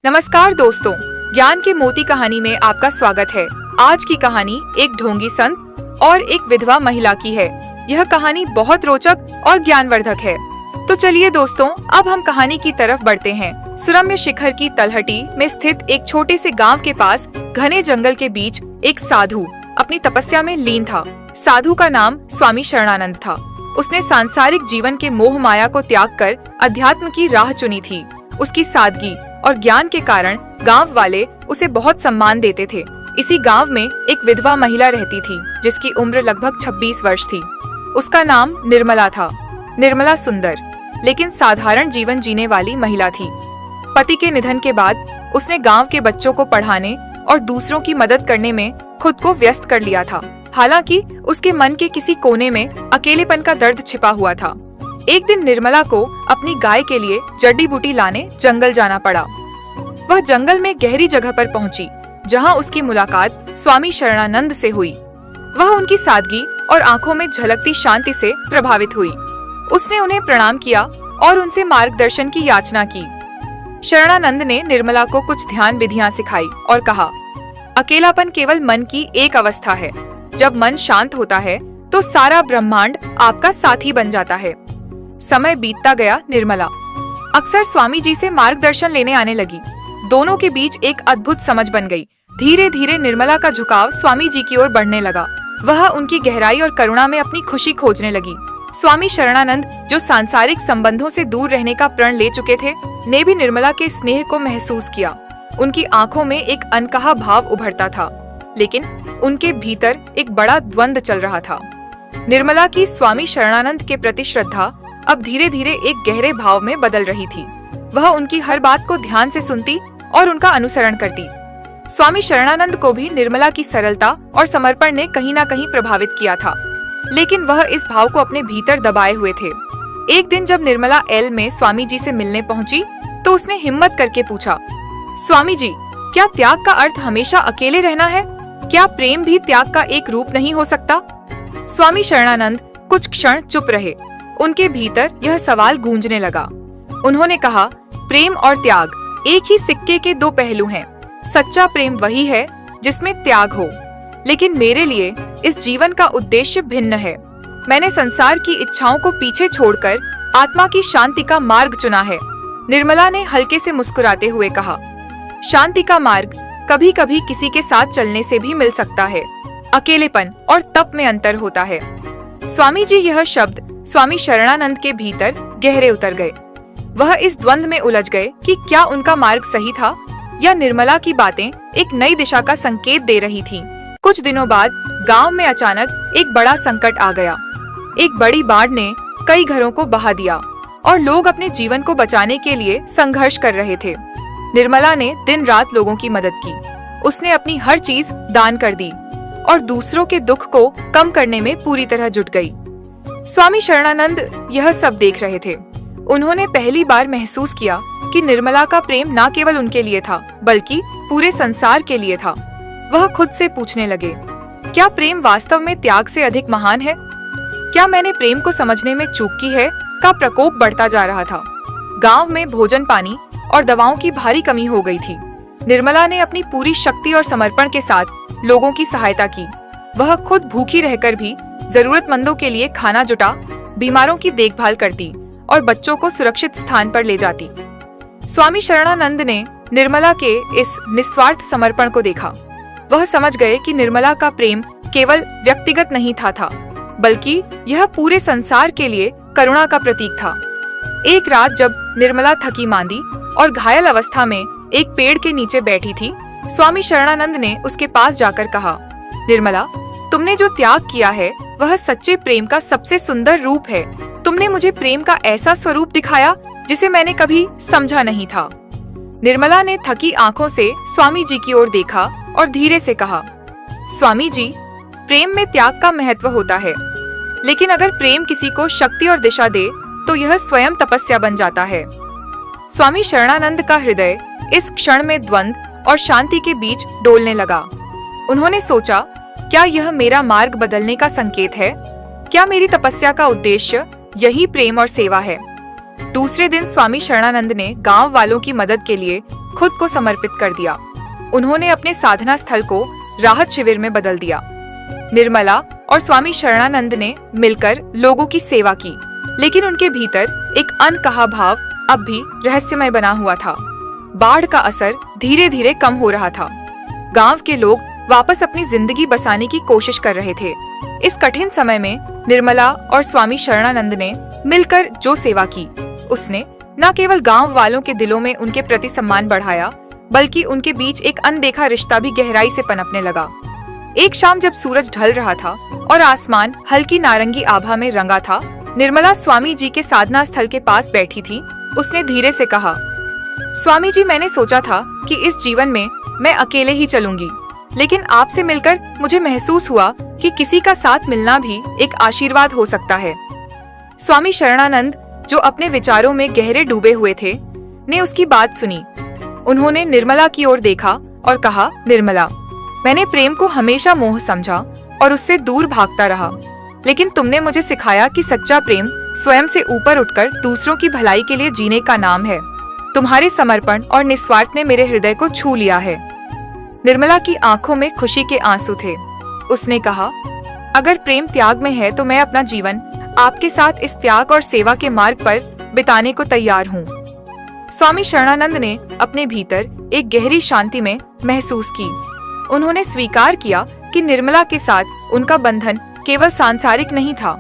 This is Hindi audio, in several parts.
नमस्कार दोस्तों, ज्ञान के मोती कहानी में आपका स्वागत है। आज की कहानी एक ढोंगी संत और एक विधवा महिला की है। यह कहानी बहुत रोचक और ज्ञानवर्धक है। तो चलिए दोस्तों, अब हम कहानी की तरफ बढ़ते हैं। सुरम्य शिखर की तलहटी में स्थित एक छोटे से गांव के पास घने जंगल के बीच एक साधु अपनी तपस्या में लीन था। साधु का नाम स्वामी शरणानंद था। उसने सांसारिक जीवन के मोह माया को त्याग कर अध्यात्म की राह चुनी थी। उसकी सादगी और ज्ञान के कारण गांव वाले उसे बहुत सम्मान देते थे। इसी गांव में एक विधवा महिला रहती थी जिसकी उम्र लगभग 26 वर्ष थी। उसका नाम निर्मला था। निर्मला सुंदर लेकिन साधारण जीवन जीने वाली महिला थी। पति के निधन के बाद उसने गांव के बच्चों को पढ़ाने और दूसरों की मदद करने में खुद को व्यस्त कर लिया था। हालांकि उसके मन के किसी कोने में अकेलेपन का दर्द छिपा हुआ था। एक दिन निर्मला को अपनी गाय के लिए जड़ी बूटी लाने जंगल जाना पड़ा। वह जंगल में गहरी जगह पर पहुंची, जहां उसकी मुलाकात स्वामी शरणानंद से हुई। वह उनकी सादगी और आंखों में झलकती शांति से प्रभावित हुई। उसने उन्हें प्रणाम किया और उनसे मार्गदर्शन की याचना की। शरणानंद ने निर्मला को कुछ ध्यान विधियां सिखाई और कहा, अकेलापन केवल मन की एक अवस्था है। जब मन शांत होता है तो सारा ब्रह्मांड आपका साथी बन जाता है। समय बीतता गया। निर्मला अक्सर स्वामी जी से मार्गदर्शन लेने आने लगी। दोनों के बीच एक अद्भुत समझ बन गई। धीरे धीरे निर्मला का झुकाव स्वामी जी की ओर बढ़ने लगा। वह उनकी गहराई और करुणा में अपनी खुशी खोजने लगी। स्वामी शरणानंद, जो सांसारिक संबंधों से दूर रहने का प्रण ले चुके थे, ने भी निर्मला के स्नेह को महसूस किया। उनकी आंखों में एक अनकहा भाव उभरता था, लेकिन उनके भीतर एक बड़ा द्वंद्व चल रहा था। निर्मला की स्वामी शरणानंद के प्रति श्रद्धा अब धीरे धीरे एक गहरे भाव में बदल रही थी। वह उनकी हर बात को ध्यान से सुनती और उनका अनुसरण करती। स्वामी शरणानंद को भी निर्मला की सरलता और समर्पण ने कहीं न कहीं प्रभावित किया था, लेकिन वह इस भाव को अपने भीतर दबाए हुए थे। एक दिन जब निर्मला एल में स्वामी जी से मिलने पहुंची, तो उसने हिम्मत करके पूछा, स्वामी जी, क्या त्याग का अर्थ हमेशा अकेले रहना है? क्या प्रेम भी त्याग का एक रूप नहीं हो सकता? स्वामी शरणानंद कुछ क्षण चुप रहे। उनके भीतर यह सवाल गूंजने लगा। उन्होंने कहा, प्रेम और त्याग एक ही सिक्के के दो पहलू हैं। सच्चा प्रेम वही है जिसमें त्याग हो, लेकिन मेरे लिए इस जीवन का उद्देश्य भिन्न है। मैंने संसार की इच्छाओं को पीछे छोड़कर आत्मा की शांति का मार्ग चुना है। निर्मला ने हल्के से मुस्कुराते हुए कहा, शांति का मार्ग कभी कभी किसी के साथ चलने से भी मिल सकता है। अकेलेपन और तप में अंतर होता है। स्वामी जी यह शब्द स्वामी शरणानंद के भीतर गहरे उतर गए। वह इस द्वंद्व में उलझ गए कि क्या उनका मार्ग सही था या निर्मला की बातें एक नई दिशा का संकेत दे रही थीं। कुछ दिनों बाद गांव में अचानक एक बड़ा संकट आ गया। एक बड़ी बाढ़ ने कई घरों को बहा दिया और लोग अपने जीवन को बचाने के लिए संघर्ष कर रहे थे। निर्मला ने दिन रात लोगों की मदद की। उसने अपनी हर चीज दान कर दी और दूसरों के दुख को कम करने में पूरी तरह जुट गई। स्वामी शरणानंद यह सब देख रहे थे। उन्होंने पहली बार महसूस किया कि निर्मला का प्रेम न केवल उनके लिए था, बल्कि पूरे संसार के लिए था। वह खुद से पूछने लगे, क्या प्रेम वास्तव में त्याग से अधिक महान है? क्या मैंने प्रेम को समझने में चूक की है? का प्रकोप बढ़ता जा रहा था। गांव में भोजन, पानी और दवाओं की भारी कमी हो गई थी। निर्मला ने अपनी पूरी शक्ति और समर्पण के साथ लोगों की सहायता की। वह खुद भूखी रहकर भी जरूरतमंदों के लिए खाना जुटा, बीमारों की देखभाल करती और बच्चों को सुरक्षित स्थान पर ले जाती। स्वामी शरणानंद ने निर्मला के इस निस्वार्थ समर्पण को देखा। वह समझ गए कि निर्मला का प्रेम केवल व्यक्तिगत नहीं था, बल्कि यह पूरे संसार के लिए करुणा का प्रतीक था। एक रात जब निर्मला थकी मांदी और घायल अवस्था में एक पेड़ के नीचे बैठी थी, स्वामी शरणानंद ने उसके पास जाकर कहा, निर्मला, तुमने जो त्याग किया है वह सच्चे प्रेम का सबसे सुंदर रूप है। तुमने मुझे प्रेम का ऐसा स्वरूप दिखाया जिसे मैंने कभी समझा नहीं था। निर्मला ने थकी आंखों से स्वामी जी की ओर देखा और धीरे से कहा, स्वामी जी, प्रेम में त्याग का महत्व होता है, लेकिन अगर प्रेम किसी को शक्ति और दिशा दे तो यह स्वयं तपस्या बन जाता है। स्वामी शरणानंद का हृदय इस क्षण में द्वंद्व और शांति के बीच डोलने लगा। उन्होंने सोचा, क्या यह मेरा मार्ग बदलने का संकेत है? क्या मेरी तपस्या का उद्देश्य यही प्रेम और सेवा है? दूसरे दिन स्वामी शरणानंद ने गांव वालों की मदद के लिए खुद को समर्पित कर दिया। उन्होंने अपने साधना स्थल को राहत शिविर में बदल दिया। निर्मला और स्वामी शरणानंद ने मिलकर लोगों की सेवा की, लेकिन उनके भीतर एक अनकहा भाव अब भी रहस्यमय बना हुआ था। बाढ़ का असर धीरे धीरे कम हो रहा था। गांव के लोग वापस अपनी जिंदगी बसाने की कोशिश कर रहे थे। इस कठिन समय में निर्मला और स्वामी शरणानंद ने मिलकर जो सेवा की, उसने न केवल गांव वालों के दिलों में उनके प्रति सम्मान बढ़ाया, बल्कि उनके बीच एक अनदेखा रिश्ता भी गहराई से पनपने लगा। एक शाम जब सूरज ढल रहा था और आसमान हल्की नारंगी आभा में रंगा था, निर्मला स्वामी जी के साधना स्थल के पास बैठी थी। उसने धीरे से कहा, स्वामी जी, मैंने सोचा था कि इस जीवन में मैं अकेले ही चलूंगी, लेकिन आपसे मिलकर मुझे महसूस हुआ कि किसी का साथ मिलना भी एक आशीर्वाद हो सकता है। स्वामी शरणानंद, जो अपने विचारों में गहरे डूबे हुए थे, ने उसकी बात सुनी। उन्होंने निर्मला की ओर देखा और कहा, निर्मला, मैंने प्रेम को हमेशा मोह समझा और उससे दूर भागता रहा, लेकिन तुमने मुझे सिखाया कि सच्चा प्रेम स्वयं से ऊपर उठकर दूसरों की भलाई के लिए जीने का नाम है। तुम्हारे समर्पण और निस्वार्थ ने मेरे हृदय को छू लिया है। निर्मला की आंखों में खुशी के आंसू थे। उसने कहा, अगर प्रेम त्याग में है तो मैं अपना जीवन आपके साथ इस त्याग और सेवा के मार्ग पर बिताने को तैयार हूँ। स्वामी शरणानंद ने अपने भीतर एक गहरी शांति में महसूस की। उन्होंने स्वीकार किया कि निर्मला के साथ उनका बंधन केवल सांसारिक नहीं था,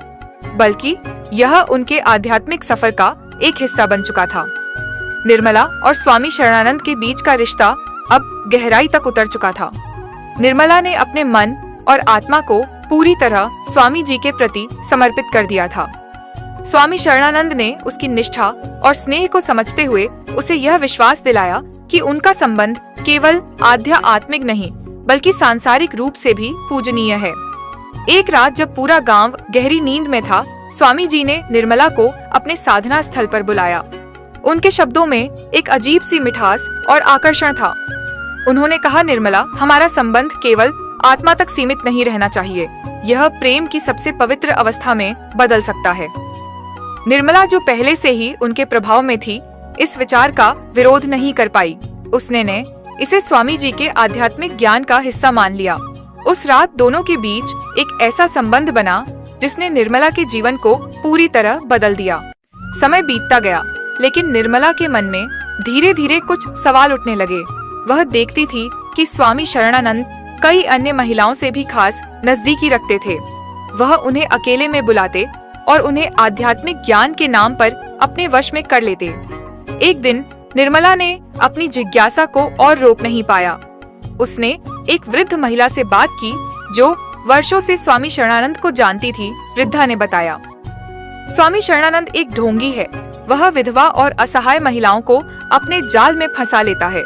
बल्कि यह उनके आध्यात्मिक सफर का एक हिस्सा बन चुका था। निर्मला और स्वामी शरणानंद के बीच का रिश्ता अब गहराई तक उतर चुका था। निर्मला ने अपने मन और आत्मा को पूरी तरह स्वामी जी के प्रति समर्पित कर दिया था। स्वामी शरणानंद ने उसकी निष्ठा और स्नेह को समझते हुए उसे यह विश्वास दिलाया कि उनका संबंध केवल आध्यात्मिक नहीं, बल्कि सांसारिक रूप से भी पूजनीय है। एक रात जब पूरा गांव गहरी नींद में था, स्वामी जी ने निर्मला को अपने साधना स्थल पर बुलाया। उनके शब्दों में एक अजीब सी मिठास और आकर्षण था। उन्होंने कहा, निर्मला, हमारा संबंध केवल आत्मा तक सीमित नहीं रहना चाहिए, यह प्रेम की सबसे पवित्र अवस्था में बदल सकता है। निर्मला, जो पहले से ही उनके प्रभाव में थी, इस विचार का विरोध नहीं कर पाई। उसने ने इसे स्वामी जी के आध्यात्मिक ज्ञान का हिस्सा मान लिया। उस रात दोनों के बीच एक ऐसा संबंध बना जिसने निर्मला के जीवन को पूरी तरह बदल दिया। समय बीतता गया, लेकिन निर्मला के मन में धीरे धीरे कुछ सवाल उठने लगे। वह देखती थी कि स्वामी शरणानंद कई अन्य महिलाओं से भी खास नजदीकी रखते थे। वह उन्हें अकेले में बुलाते और उन्हें आध्यात्मिक ज्ञान के नाम पर अपने वश में कर लेते। एक दिन निर्मला ने अपनी जिज्ञासा को और रोक नहीं पाया। उसने एक वृद्ध महिला से बात की जो वर्षों से स्वामी शरणानंद को जानती थी। वृद्धा ने बताया, स्वामी शरणानंद एक ढोंगी है। वह विधवा और असहाय महिलाओं को अपने जाल में फंसा लेता है।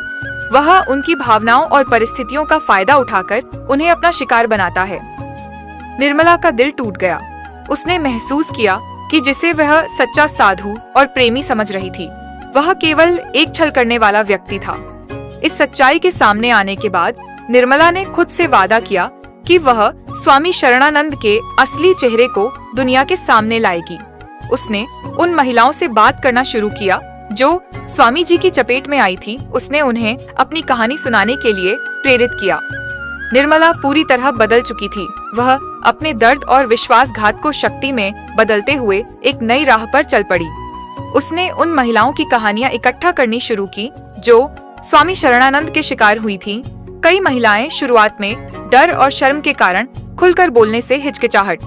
वह उनकी भावनाओं और परिस्थितियों का फायदा उठाकर उन्हें अपना शिकार बनाता है। निर्मला का दिल टूट गया। उसने महसूस किया कि जिसे वह सच्चा साधु और प्रेमी समझ रही थी, वह केवल एक छल करने वाला व्यक्ति था। इस सच्चाई के सामने आने के बाद निर्मला ने खुद से वादा किया कि वह स्वामी शरणानंद के असली चेहरे को दुनिया के सामने लाएगी। उसने उन महिलाओं से बात करना शुरू किया जो स्वामी जी की चपेट में आई थी। उसने उन्हें अपनी कहानी सुनाने के लिए प्रेरित किया। निर्मला पूरी तरह बदल चुकी थी। वह अपने दर्द और विश्वासघात को शक्ति में बदलते हुए एक नई राह पर चल पड़ी। उसने उन महिलाओं की कहानियां इकट्ठा करनी शुरू की जो स्वामी शरणानंद के शिकार हुई थीं। कई महिलाएं शुरुआत में डर और शर्म के कारण खुलकर बोलने से हिचकिचाहट।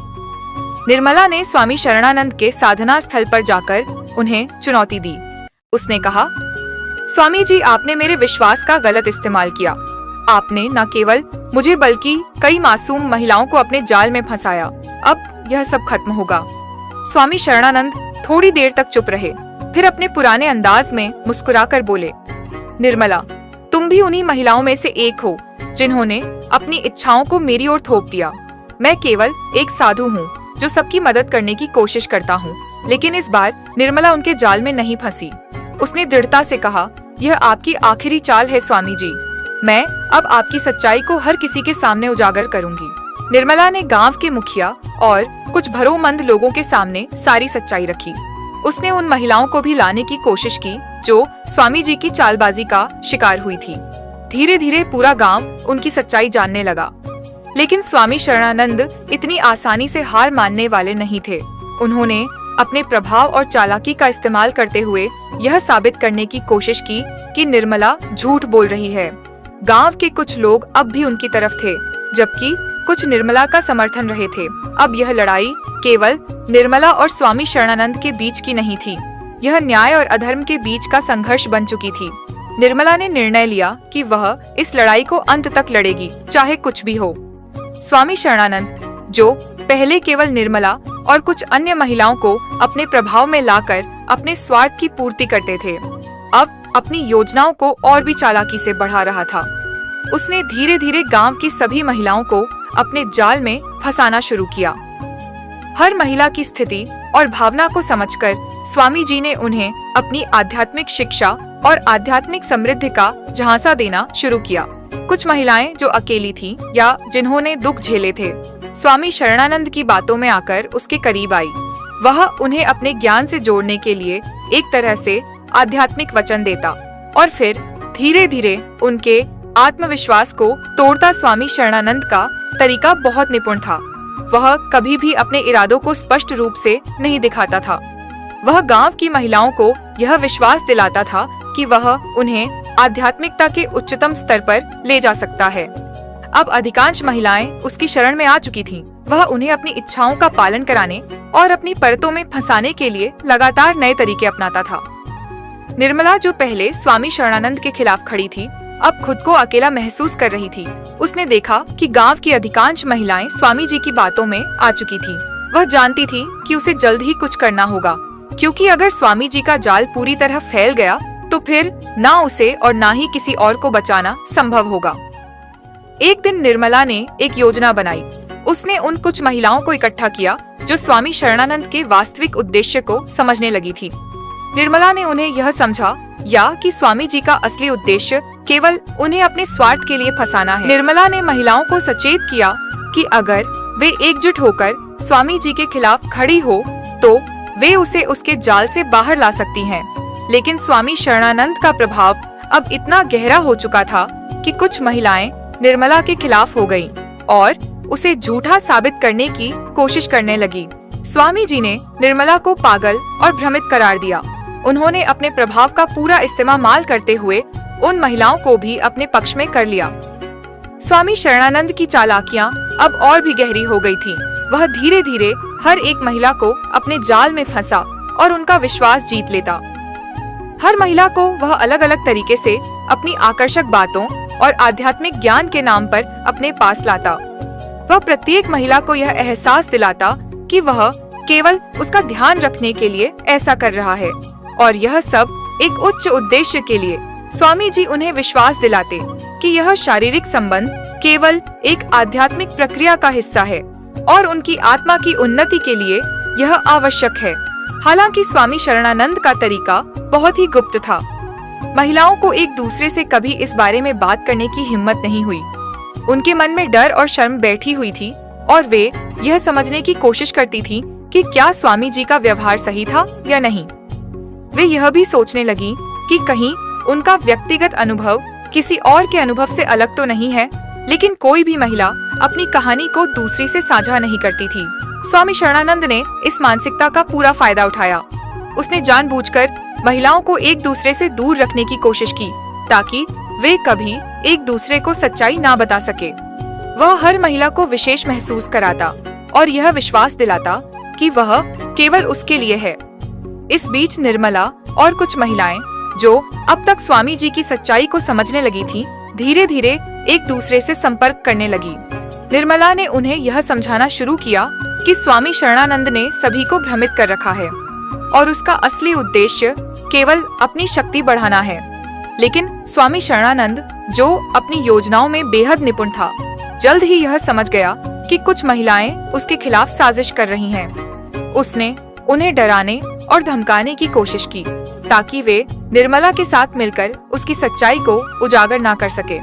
निर्मला ने स्वामी शरणानंद के साधना स्थल पर जाकर उन्हें चुनौती दी। उसने कहा, स्वामी जी, आपने मेरे विश्वास का गलत इस्तेमाल किया। आपने न केवल मुझे बल्कि कई मासूम महिलाओं को अपने जाल में फंसाया। अब यह सब खत्म होगा। स्वामी शरणानंद थोड़ी देर तक चुप रहे, फिर अपने पुराने अंदाज में मुस्कुराकर बोले, निर्मला, तुम भी उन्हीं महिलाओं में से एक हो जिन्होंने अपनी इच्छाओं को मेरी ओर थोप दिया। मैं केवल एक साधु हूँ जो सबकी मदद करने की कोशिश करता हूँ। लेकिन इस बार निर्मला उनके जाल में नहीं फंसी। उसने दृढ़ता से कहा, यह आपकी आखिरी चाल है स्वामी जी। मैं अब आपकी सच्चाई को हर किसी के सामने उजागर करूंगी। निर्मला ने गांव के मुखिया और कुछ भरोमंद लोगों के सामने सारी सच्चाई रखी। उसने उन महिलाओं को भी लाने की कोशिश की जो स्वामी जी की चालबाजी का शिकार हुई थी। धीरे धीरे पूरा गांव उनकी सच्चाई जानने लगा। लेकिन स्वामी शरणानंद इतनी आसानी से हार मानने वाले नहीं थे। उन्होंने अपने प्रभाव और चालाकी का इस्तेमाल करते हुए यह साबित करने की कोशिश की कि निर्मला झूठ बोल रही है। गांव के कुछ लोग अब भी उनकी तरफ थे, जबकि कुछ निर्मला का समर्थन रहे थे। अब यह लड़ाई केवल निर्मला और स्वामी शरणानंद के बीच की नहीं थी, यह न्याय और अधर्म के बीच का संघर्ष बन चुकी थी। निर्मला ने निर्णय लिया कि वह इस लड़ाई को अंत तक लड़ेगी, चाहे कुछ भी हो। स्वामी शरणानंद, जो पहले केवल निर्मला और कुछ अन्य महिलाओं को अपने प्रभाव में लाकर अपने स्वार्थ की पूर्ति करते थे, अब अपनी योजनाओं को और भी चालाकी से बढ़ा रहा था। उसने धीरे धीरे गांव की सभी महिलाओं को अपने जाल में फंसाना शुरू किया। हर महिला की स्थिति और भावना को समझकर स्वामी जी ने उन्हें अपनी आध्यात्मिक शिक्षा और आध्यात्मिक समृद्धि का झांसा देना शुरू किया। कुछ महिलाएं जो अकेली थीं या जिन्होंने दुख झेले थे, स्वामी शरणानंद की बातों में आकर उसके करीब आई। वह उन्हें अपने ज्ञान से जोड़ने के लिए एक तरह से आध्यात्मिक वचन देता और फिर धीरे धीरे उनके आत्मविश्वास को तोड़ता। स्वामी शरणानंद का तरीका बहुत निपुण था। वह कभी भी अपने इरादों को स्पष्ट रूप से नहीं दिखाता था। वह गांव की महिलाओं को यह विश्वास दिलाता था कि वह उन्हें आध्यात्मिकता के उच्चतम स्तर पर ले जा सकता है। अब अधिकांश महिलाएं उसकी शरण में आ चुकी थीं। वह उन्हें अपनी इच्छाओं का पालन कराने और अपनी परतों में फंसाने के लिए लगातार नए तरीके अपनाता था। निर्मला, जो पहले स्वामी शरणानंद के खिलाफ खड़ी थी, अब खुद को अकेला महसूस कर रही थी। उसने देखा कि गांव की अधिकांश महिलाएं स्वामी जी की बातों में आ चुकी थीं। वह जानती थी कि उसे जल्द ही कुछ करना होगा, क्योंकि अगर स्वामी जी का जाल पूरी तरह फैल गया तो फिर ना उसे और ना ही किसी और को बचाना संभव होगा। एक दिन निर्मला ने एक योजना बनाई। उसने उन कुछ महिलाओं को इकट्ठा किया जो स्वामी शरणानंद के वास्तविक उद्देश्य को समझने लगी थी। निर्मला ने उन्हें यह समझा या कि स्वामी जी का असली उद्देश्य केवल उन्हें अपने स्वार्थ के लिए फंसाना है। निर्मला ने महिलाओं को सचेत किया कि अगर वे एकजुट होकर स्वामी जी के खिलाफ खड़ी हो तो वे उसे उसके जाल से बाहर ला सकती हैं। लेकिन स्वामी शरणानंद का प्रभाव अब इतना गहरा हो चुका था कि कुछ महिलाएं निर्मला के खिलाफ हो गईं और उसे झूठा साबित करने की कोशिश करने लगी। स्वामी जी ने निर्मला को पागल और भ्रमित करार दिया। उन्होंने अपने प्रभाव का पूरा इस्तेमाल करते हुए उन महिलाओं को भी अपने पक्ष में कर लिया। स्वामी शरणानंद की चालाकियां अब और भी गहरी हो गई थीं। वह धीरे धीरे हर एक महिला को अपने जाल में फंसा और उनका विश्वास जीत लेता। हर महिला को वह अलग अलग तरीके से अपनी आकर्षक बातों और आध्यात्मिक ज्ञान के नाम पर अपने पास लाता। वह प्रत्येक महिला को यह एहसास दिलाता कि वह केवल उसका ध्यान रखने के लिए ऐसा कर रहा है और यह सब एक उच्च उद्देश्य के लिए। स्वामी जी उन्हें विश्वास दिलाते कि यह शारीरिक संबंध केवल एक आध्यात्मिक प्रक्रिया का हिस्सा है और उनकी आत्मा की उन्नति के लिए यह आवश्यक है। हालांकि स्वामी शरणानंद का तरीका बहुत ही गुप्त था। महिलाओं को एक दूसरे से कभी इस बारे में बात करने की हिम्मत नहीं हुई। उनके मन में डर और शर्म बैठी हुई थी और वे यह समझने की कोशिश करती थीं कि क्या स्वामी जी का व्यवहार सही था या नहीं। वे यह भी सोचने लगी कि कहीं उनका व्यक्तिगत अनुभव किसी और के अनुभव से अलग तो नहीं है। लेकिन कोई भी महिला अपनी कहानी को दूसरी से साझा नहीं करती थी। स्वामी शरणानंद ने इस मानसिकता का पूरा फायदा उठाया। उसने जानबूझकर महिलाओं को एक दूसरे से दूर रखने की कोशिश की ताकि वे कभी एक दूसरे को सच्चाई ना बता सके। वह हर महिला को विशेष महसूस कराता और यह विश्वास दिलाता कि वह केवल उसके लिए है। इस बीच निर्मला और कुछ महिलाएं जो अब तक स्वामी जी की सच्चाई को समझने लगी थीं, धीरे धीरे एक दूसरे से संपर्क करने लगी। निर्मला ने उन्हें यह समझाना शुरू किया कि स्वामी शरणानंद ने सभी को भ्रमित कर रखा है और उसका असली उद्देश्य केवल अपनी शक्ति बढ़ाना है। लेकिन स्वामी शरणानंद, जो अपनी योजनाओं में बेहद निपुण था, जल्द ही यह समझ गया कि कुछ महिलाएं उसके खिलाफ साजिश कर रही हैं। उसने उन्हें डराने और धमकाने की कोशिश की ताकि वे निर्मला के साथ मिलकर उसकी सच्चाई को उजागर ना कर सके।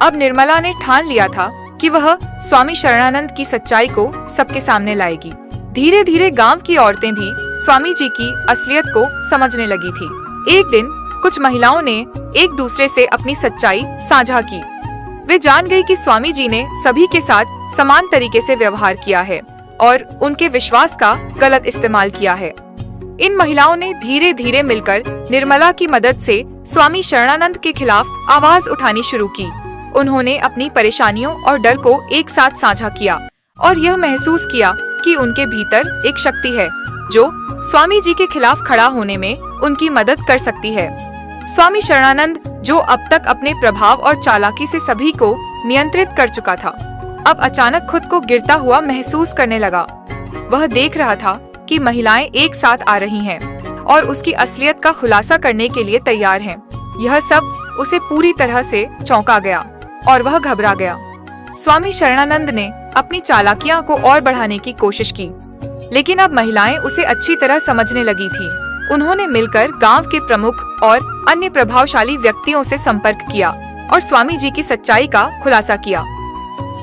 अब निर्मला ने ठान लिया था कि वह स्वामी शरणानंद की सच्चाई को सबके सामने लाएगी। धीरे धीरे गांव की औरतें भी स्वामी जी की असलियत को समझने लगी थी। एक दिन कुछ महिलाओं ने एक दूसरे से अपनी सच्चाई साझा की। वे जान गई कि स्वामी जी ने सभी के साथ समान तरीके से व्यवहार किया है और उनके विश्वास का गलत इस्तेमाल किया है। इन महिलाओं ने धीरे धीरे मिलकर निर्मला की मदद से स्वामी शरणानंद के खिलाफ आवाज उठानी शुरू की। उन्होंने अपनी परेशानियों और डर को एक साथ साझा किया और यह महसूस किया कि उनके भीतर एक शक्ति है जो स्वामी जी के खिलाफ खड़ा होने में उनकी मदद कर सकती है। स्वामी शरणानंद, जो अब तक अपने प्रभाव और चालाकी से सभी को नियंत्रित कर चुका था, अब अचानक खुद को गिरता हुआ महसूस करने लगा। वह देख रहा था कि महिलाएं एक साथ आ रही हैं और उसकी असलियत का खुलासा करने के लिए तैयार हैं। यह सब उसे पूरी तरह से चौंका गया और वह घबरा गया। स्वामी शरणानंद ने अपनी चालाकियां को और बढ़ाने की कोशिश की, लेकिन अब महिलाएं उसे अच्छी तरह समझने लगी थी। उन्होंने मिलकर गांव के प्रमुख और अन्य प्रभावशाली व्यक्तियों से संपर्क किया और स्वामी जी की सच्चाई का खुलासा किया।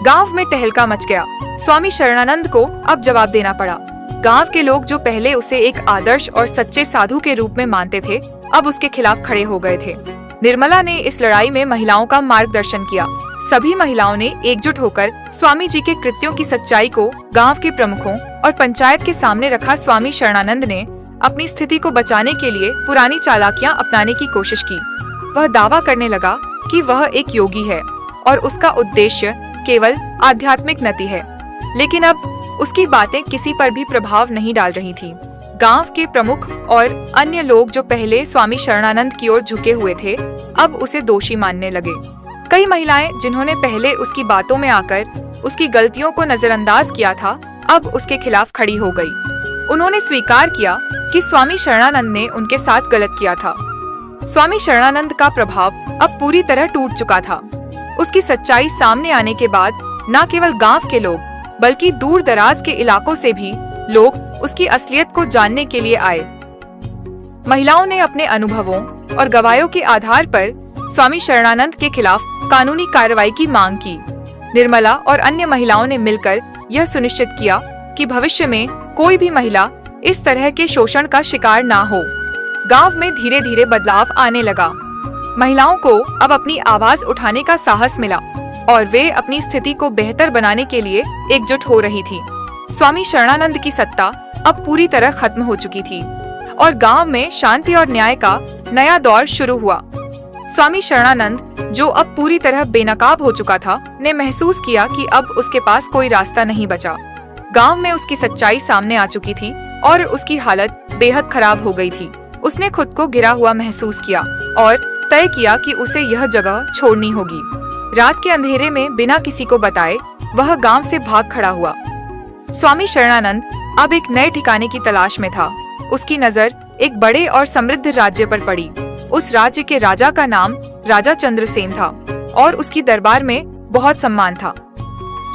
गांव में टहलका मच गया। स्वामी शरणानंद को अब जवाब देना पड़ा। गांव के लोग, जो पहले उसे एक आदर्श और सच्चे साधु के रूप में मानते थे, अब उसके खिलाफ खड़े हो गए थे। निर्मला ने इस लड़ाई में महिलाओं का मार्गदर्शन किया। सभी महिलाओं ने एकजुट होकर स्वामी जी के कृत्यों की सच्चाई को गांव के प्रमुखों और पंचायत के सामने रखा। स्वामी शरणानंद ने अपनी स्थिति को बचाने के लिए पुरानी चालाकियां अपनाने की कोशिश की। वह दावा करने लगा कि वह एक योगी है और उसका उद्देश्य केवल आध्यात्मिक नति है, लेकिन अब उसकी बातें किसी पर भी प्रभाव नहीं डाल रही थी। गांव के प्रमुख और अन्य लोग, जो पहले स्वामी शरणानंद की ओर झुके हुए थे, अब उसे दोषी मानने लगे। कई महिलाएं, जिन्होंने पहले उसकी बातों में आकर उसकी गलतियों को नजरअंदाज किया था, अब उसके खिलाफ खड़ी हो गई। उन्होंने स्वीकार किया कि स्वामी शरणानंद ने उनके साथ गलत किया था। स्वामी शरणानंद का प्रभाव अब पूरी तरह टूट चुका था। उसकी सच्चाई सामने आने के बाद न केवल गांव के लोग, बल्कि दूर दराज के इलाकों से भी लोग उसकी असलियत को जानने के लिए आए। महिलाओं ने अपने अनुभवों और गवाहों के आधार पर स्वामी शरणानंद के खिलाफ कानूनी कार्रवाई की मांग की। निर्मला और अन्य महिलाओं ने मिलकर यह सुनिश्चित किया कि भविष्य में कोई भी महिला इस तरह के शोषण का शिकार ना हो। गांव में धीरे धीरे बदलाव आने लगा। महिलाओं को अब अपनी आवाज उठाने का साहस मिला और वे अपनी स्थिति को बेहतर बनाने के लिए एकजुट हो रही थी। स्वामी शरणानंद की सत्ता अब पूरी तरह खत्म हो चुकी थी और गांव में शांति और न्याय का नया दौर शुरू हुआ। स्वामी शरणानंद, जो अब पूरी तरह बेनकाब हो चुका था, ने महसूस किया कि अब उसके पास कोई रास्ता नहीं बचा। गांव में उसकी सच्चाई सामने आ चुकी थी और उसकी हालत बेहद खराब हो गई थी। उसने खुद को गिरा हुआ महसूस किया और तय किया कि उसे यह जगह छोड़नी होगी। रात के अंधेरे में बिना किसी को बताए वह गांव से भाग खड़ा हुआ। स्वामी शरणानंद अब एक नए ठिकाने की तलाश में था। उसकी नजर एक बड़े और समृद्ध राज्य पर पड़ी। उस राज्य के राजा का नाम राजा चंद्रसेन था और उसकी दरबार में बहुत सम्मान था।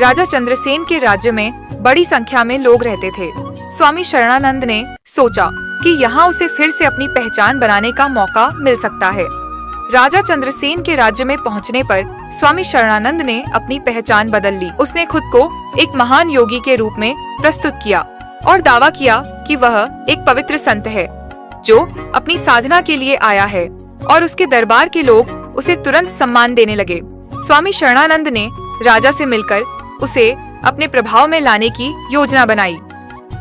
राजा चंद्रसेन के राज्य में बड़ी संख्या में लोग रहते थे। स्वामी शरणानंद ने सोचा कि यहाँ उसे फिर से अपनी पहचान बनाने का मौका मिल सकता है। राजा चंद्रसेन के राज्य में पहुँचने पर स्वामी शरणानंद ने अपनी पहचान बदल ली। उसने खुद को एक महान योगी के रूप में प्रस्तुत किया और दावा किया कि वह एक पवित्र संत है जो अपनी साधना के लिए आया है, और उसके दरबार के लोग उसे तुरंत सम्मान देने लगे। स्वामी शरणानंद ने राजा से मिलकर उसे अपने प्रभाव में लाने की योजना बनाई।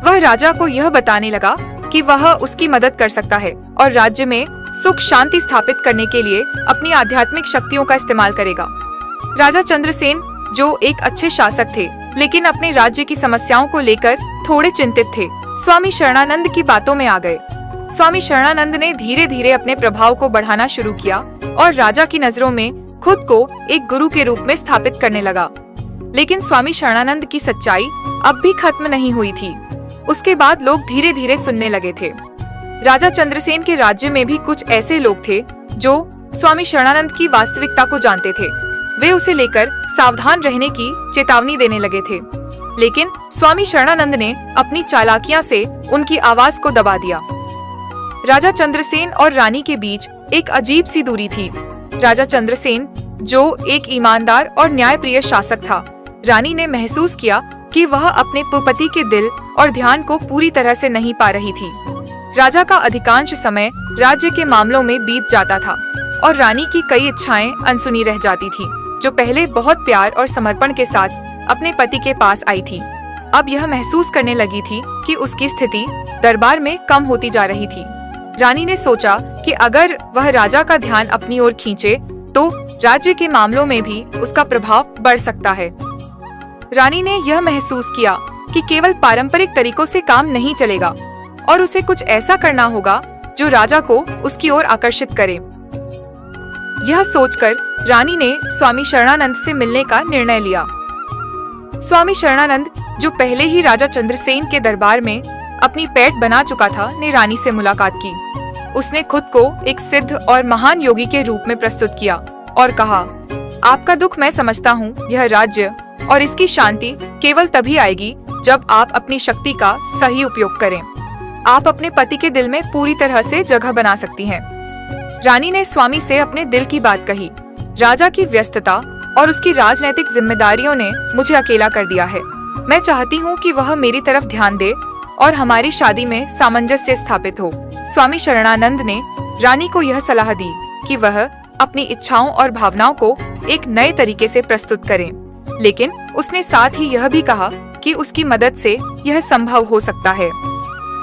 वह राजा को यह बताने लगा कि वह उसकी मदद कर सकता है और राज्य में सुख शांति स्थापित करने के लिए अपनी आध्यात्मिक शक्तियों का इस्तेमाल करेगा। राजा चंद्रसेन, जो एक अच्छे शासक थे, लेकिन अपने राज्य की समस्याओं को लेकर थोड़े चिंतित थे, स्वामी शरणानंद की बातों में आ गए। स्वामी शरणानंद ने धीरे धीरे अपने प्रभाव को बढ़ाना शुरू किया और राजा की नजरों में खुद को एक गुरु के रूप में स्थापित करने लगा। लेकिन स्वामी शरणानंद की सच्चाई अब भी खत्म नहीं हुई थी। उसके बाद लोग धीरे धीरे सुनने लगे थे। राजा चंद्रसेन के राज्य में भी कुछ ऐसे लोग थे जो स्वामी शरणानंद की वास्तविकता को जानते थे। वे उसे लेकर सावधान रहने की चेतावनी देने लगे थे, लेकिन स्वामी शरणानंद ने अपनी चालाकियां से उनकी आवाज को दबा दिया। राजा चंद्रसेन और रानी के बीच एक अजीब सी दूरी थी। राजा चंद्रसेन, जो एक ईमानदार और न्यायप्रिय शासक था, रानी ने महसूस किया कि वह अपने पति के दिल और ध्यान को पूरी तरह से नहीं पा रही थी। राजा का अधिकांश समय राज्य के मामलों में बीत जाता था और रानी की कई इच्छाएं अनसुनी रह जाती थी, जो पहले बहुत प्यार और समर्पण के साथ अपने पति के पास आई थी। अब यह महसूस करने लगी थी कि उसकी स्थिति दरबार में कम होती जा रही थी। रानी ने सोचा कि अगर वह राजा का ध्यान अपनी ओर खींचे तो राज्य के मामलों में भी उसका प्रभाव बढ़ सकता है। रानी ने यह महसूस किया कि केवल पारंपरिक तरीकों से काम नहीं चलेगा और उसे कुछ ऐसा करना होगा जो राजा को उसकी ओर आकर्षित करे। यह सोचकर रानी ने स्वामी शरणानंद से मिलने का निर्णय लिया। स्वामी शरणानंद, जो पहले ही राजा चंद्रसेन के दरबार में अपनी पैठ बना चुका था, ने रानी से मुलाकात की। उसने खुद को एक सिद्ध और महान योगी के रूप में प्रस्तुत किया और कहा, आपका दुख मैं समझता हूँ। यह राज्य और इसकी शांति केवल तभी आएगी जब आप अपनी शक्ति का सही उपयोग करें। आप अपने पति के दिल में पूरी तरह से जगह बना सकती हैं। रानी ने स्वामी से अपने दिल की बात कही। राजा की व्यस्तता और उसकी राजनैतिक जिम्मेदारियों ने मुझे अकेला कर दिया है। मैं चाहती हूँ कि वह मेरी तरफ ध्यान दे और हमारी शादी में सामंजस्य स्थापित हो। स्वामी शरणानंद ने रानी को यह सलाह दी कि वह अपनी इच्छाओं और भावनाओं को एक नए तरीके से प्रस्तुत करें, लेकिन उसने साथ ही यह भी कहा कि उसकी मदद से यह संभव हो सकता है।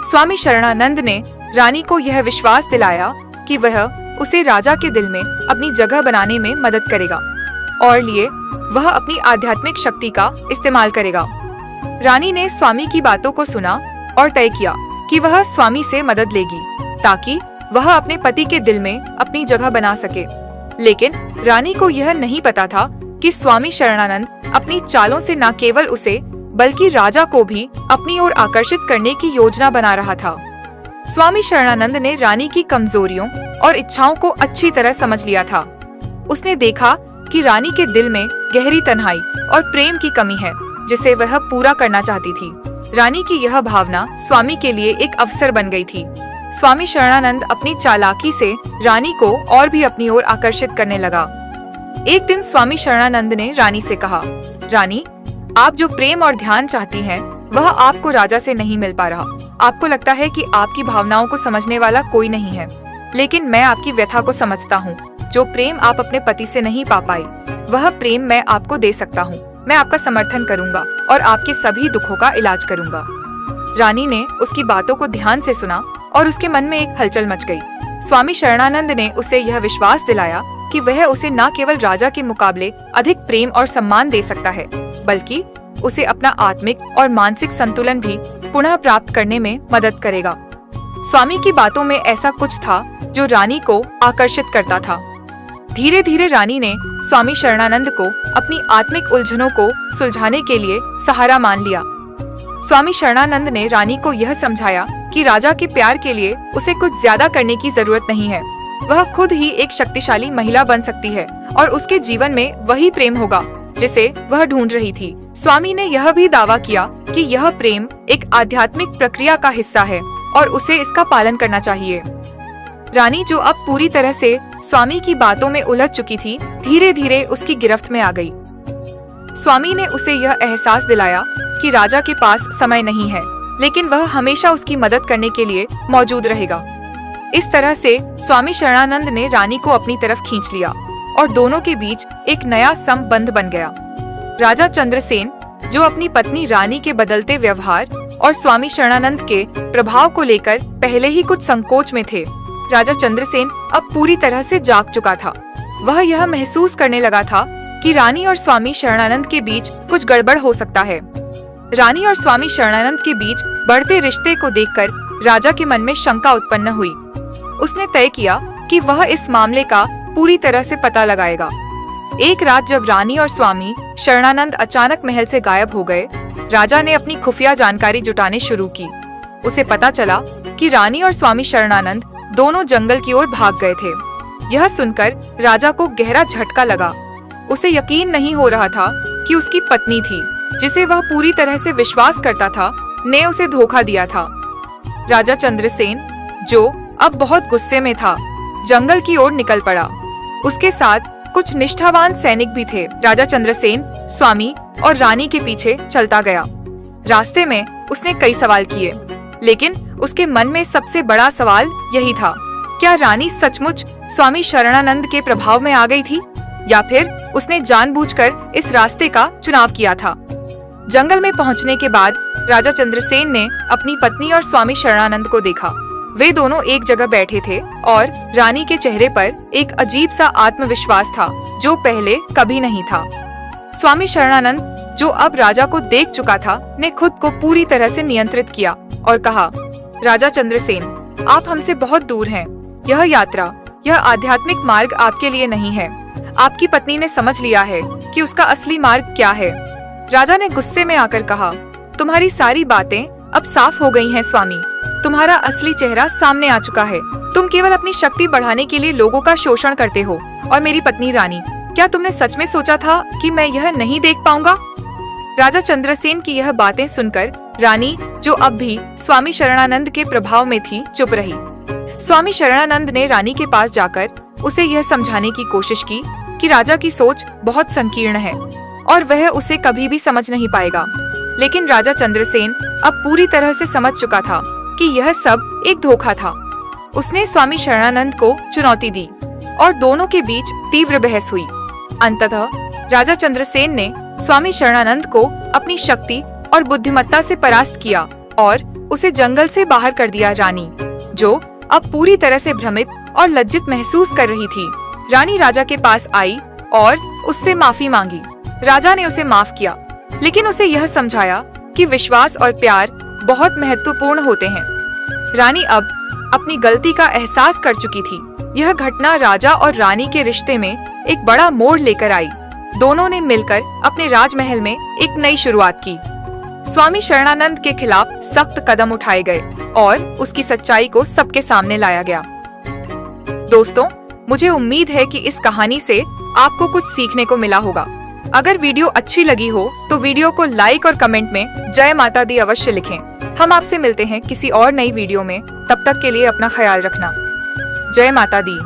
स्वामी शरणानंद ने रानी को यह विश्वास दिलाया कि वह उसे राजा के दिल में अपनी जगह बनाने में मदद करेगा और लिए वह अपनी आध्यात्मिक शक्ति का इस्तेमाल करेगा। रानी ने स्वामी की बातों को सुना और तय किया कि वह स्वामी से मदद लेगी ताकि वह अपने पति के दिल में अपनी जगह बना सके। लेकिन रानी को यह नहीं पता था कि स्वामी शरणानंद अपनी चालों से न केवल उसे बल्कि राजा को भी अपनी ओर आकर्षित करने की योजना बना रहा था। स्वामी शरणानंद ने रानी की कमजोरियों और इच्छाओं को अच्छी तरह समझ लिया था। उसने देखा कि रानी के दिल में गहरी तन्हाई और प्रेम की कमी है जिसे वह पूरा करना चाहती थी। रानी की यह भावना स्वामी के लिए एक अवसर बन गई थी। स्वामी शरणानंद अपनी चालाकी से रानी को और भी अपनी ओर आकर्षित करने लगा। एक दिन स्वामी शरणानंद ने रानी से कहा, रानी, आप जो प्रेम और ध्यान चाहती हैं, वह आपको राजा से नहीं मिल पा रहा। आपको लगता है कि आपकी भावनाओं को समझने वाला कोई नहीं है, लेकिन मैं आपकी व्यथा को समझता हूँ। जो प्रेम आप अपने पति से नहीं पा पाई, वह प्रेम मैं आपको दे सकता हूँ। मैं आपका समर्थन करूँगा और आपके सभी दुखों का इलाज करूँगा। रानी ने उसकी बातों को ध्यान से सुना और उसके मन में एक हलचल मच गई। स्वामी शरणानंद ने उसे यह विश्वास दिलाया कि वह उसे न केवल राजा के मुकाबले अधिक प्रेम और सम्मान दे सकता है, बल्कि उसे अपना आत्मिक और मानसिक संतुलन भी पुनः प्राप्त करने में मदद करेगा। स्वामी की बातों में ऐसा कुछ था जो रानी को आकर्षित करता था। धीरे धीरे रानी ने स्वामी शरणानंद को अपनी आत्मिक उलझनों को सुलझाने के लिए सहारा मान लिया। स्वामी शरणानंद ने रानी को यह समझाया कि राजा के प्यार के लिए उसे कुछ ज्यादा करने की जरूरत नहीं है। वह खुद ही एक शक्तिशाली महिला बन सकती है और उसके जीवन में वही प्रेम होगा जिसे वह ढूंढ रही थी। स्वामी ने यह भी दावा किया कि यह प्रेम एक आध्यात्मिक प्रक्रिया का हिस्सा है और उसे इसका पालन करना चाहिए। रानी, जो अब पूरी तरह से स्वामी की बातों में उलझ चुकी थी, धीरे धीरे उसकी गिरफ्त में आ गई। स्वामी ने उसे यह एहसास दिलाया कि राजा के पास समय नहीं है, लेकिन वह हमेशा उसकी मदद करने के लिए मौजूद रहेगा। इस तरह से स्वामी शरणानंद ने रानी को अपनी तरफ खींच लिया और दोनों के बीच एक नया संबंध बन गया। राजा चंद्रसेन, जो अपनी पत्नी रानी के बदलते व्यवहार और स्वामी शरणानंद के प्रभाव को लेकर पहले ही कुछ संकोच में थे, राजा चंद्रसेन अब पूरी तरह से जाग चुका था। वह यह महसूस करने लगा था कि रानी और स्वामी शरणानंद के बीच कुछ गड़बड़ हो सकता है। रानी और स्वामी शरणानंद के बीच बढ़ते रिश्ते को देखकर राजा के मन में शंका उत्पन्न हुई। उसने तय किया कि वह इस मामले का पूरी तरह से पता लगाएगा। एक रात जब रानी और स्वामी शरणानंद अचानक महल से गायब हो गए, राजा ने अपनी खुफिया जानकारी जुटाने शुरू की। उसे पता चला कि रानी और स्वामी शरणानंद दोनों जंगल की ओर भाग गए थे। यह सुनकर राजा को गहरा झटका लगा। उसे यकीन नहीं हो रहा था कि उसकी पत्नी थी, जिसे वह पूरी तरह से विश्वास करता था, ने उसे धोखा दिया था। राजा चंद्रसेन, जो अब बहुत गुस्से में था, जंगल की ओर निकल पड़ा। उसके साथ कुछ निष्ठावान सैनिक भी थे। राजा चंद्रसेन स्वामी और रानी के पीछे चलता गया। रास्ते में उसने कई सवाल किए, लेकिन उसके मन में सबसे बड़ा सवाल यही था, क्या रानी सचमुच स्वामी शरणानंद के प्रभाव में आ गई थी या फिर उसने जानबूझकर इस रास्ते का चुनाव किया था। जंगल में पहुंचने के बाद राजा चंद्रसेन ने अपनी पत्नी और स्वामी शरणानंद को देखा। वे दोनों एक जगह बैठे थे और रानी के चेहरे पर एक अजीब सा आत्मविश्वास था जो पहले कभी नहीं था। स्वामी शरणानंद, जो अब राजा को देख चुका था, ने खुद को पूरी तरह से नियंत्रित किया और कहा, राजा चंद्रसेन, आप हमसे बहुत दूर हैं। यह यात्रा, यह आध्यात्मिक मार्ग आपके लिए नहीं है। आपकी पत्नी ने समझ लिया है कि उसका असली मार्ग क्या है। राजा ने गुस्से में आकर कहा, तुम्हारी सारी बातें अब साफ हो गई हैं स्वामी। तुम्हारा असली चेहरा सामने आ चुका है। तुम केवल अपनी शक्ति बढ़ाने के लिए लोगों का शोषण करते हो। और मेरी पत्नी रानी, क्या तुमने सच में सोचा था कि मैं यह नहीं देख पाऊंगा? राजा चंद्रसेन की यह बातें सुनकर रानी, जो अब भी स्वामी शरणानंद के प्रभाव में थी, चुप रही। स्वामी शरणानंद ने रानी के पास जाकर उसे यह समझाने की कोशिश की कि राजा की सोच बहुत संकीर्ण है और वह उसे कभी भी समझ नहीं पाएगा। लेकिन राजा चंद्रसेन अब पूरी तरह से समझ चुका था कि यह सब एक धोखा था। उसने स्वामी शरणानंद को चुनौती दी और दोनों के बीच तीव्र बहस हुई। अंततः राजा चंद्रसेन ने स्वामी शरणानंद को अपनी शक्ति और बुद्धिमत्ता से परास्त किया और उसे जंगल से बाहर कर दिया। रानी, जो अब पूरी तरह से भ्रमित और लज्जित महसूस कर रही थी, रानी राजा के पास आई और उससे माफी मांगी। राजा ने उसे माफ किया, लेकिन उसे यह समझाया कि विश्वास और प्यार बहुत महत्वपूर्ण होते हैं। रानी अब अपनी गलती का एहसास कर चुकी थी। यह घटना राजा और रानी के रिश्ते में एक बड़ा मोड़ लेकर आई। दोनों ने मिलकर अपने राजमहल में एक नई शुरुआत की। स्वामी शरणानंद के खिलाफ सख्त कदम उठाए गए और उसकी सच्चाई को सबके सामने लाया गया। दोस्तों, मुझे उम्मीद है कि इस कहानी से आपको कुछ सीखने को मिला होगा। अगर वीडियो अच्छी लगी हो तो वीडियो को लाइक और कमेंट में जय माता दी अवश्य लिखें। हम आपसे मिलते हैं किसी और नई वीडियो में। तब तक के लिए अपना ख्याल रखना। जय माता दी।